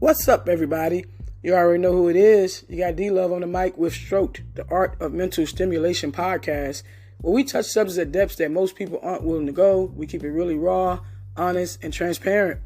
What's up, everybody? You already know who it is. You got D-Luv on the mic with STROK'D, the Art of Mental Stimulation podcast, where we touch subjects at depths that most people aren't willing to go. We keep it really raw, honest, and transparent.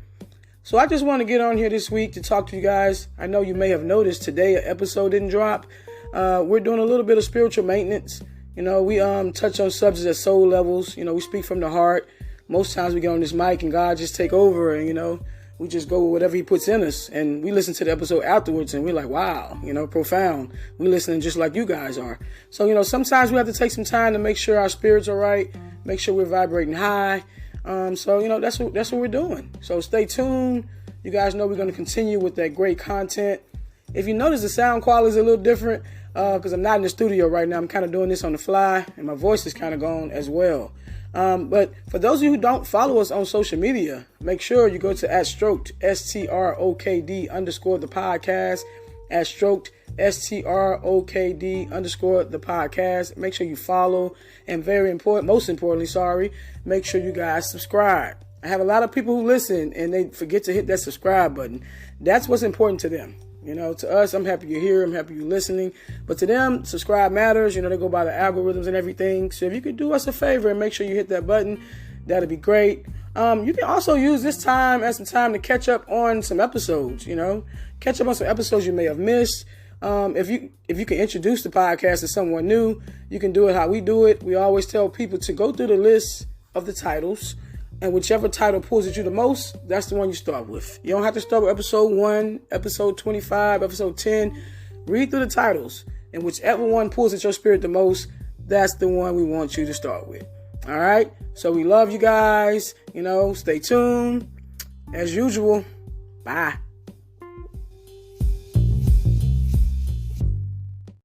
So I just want to get on here this week to talk to you guys. I know you may have noticed today an episode didn't drop. We're doing a little bit of spiritual maintenance. We touch on subjects at soul levels. We speak from the heart. Most times we get on this mic and God just take over and, we just go with whatever he puts in us. And we listen to the episode afterwards and we're like, wow, profound. We listening just like you guys are. So, sometimes we have to take some time to make sure our spirits are right, make sure we're vibrating high. That's what we're doing. So stay tuned. You guys know we're going to continue with that great content. If you notice, the sound quality is a little different because I'm not in the studio right now. I'm kind of doing this on the fly and my voice is kind of gone as well. But for those of you who don't follow us on social media, make sure you go to @STROK'D, STROK'D _ the podcast, @STROK'D, STROK'D _ the podcast. Make sure you follow, and most importantly, make sure you guys subscribe. I have a lot of people who listen and they forget to hit that subscribe button. That's what's important to them. To us, I'm happy you're here. I'm happy you're listening. But to them, subscribe matters. They go by the algorithms and everything. So if you could do us a favor and make sure you hit that button, that'd be great. You can also use this time as some time to catch up on some episodes, catch up on some episodes you may have missed. If you can introduce the podcast to someone new, you can do it how we do it. We always tell people to go through the list of the titles, and whichever title pulls at you the most, that's the one you start with. You don't have to start with episode 1, episode 25, episode 10. Read through the titles, and whichever one pulls at your spirit the most, that's the one we want you to start with. All right? So we love you guys. Stay tuned. As usual, bye.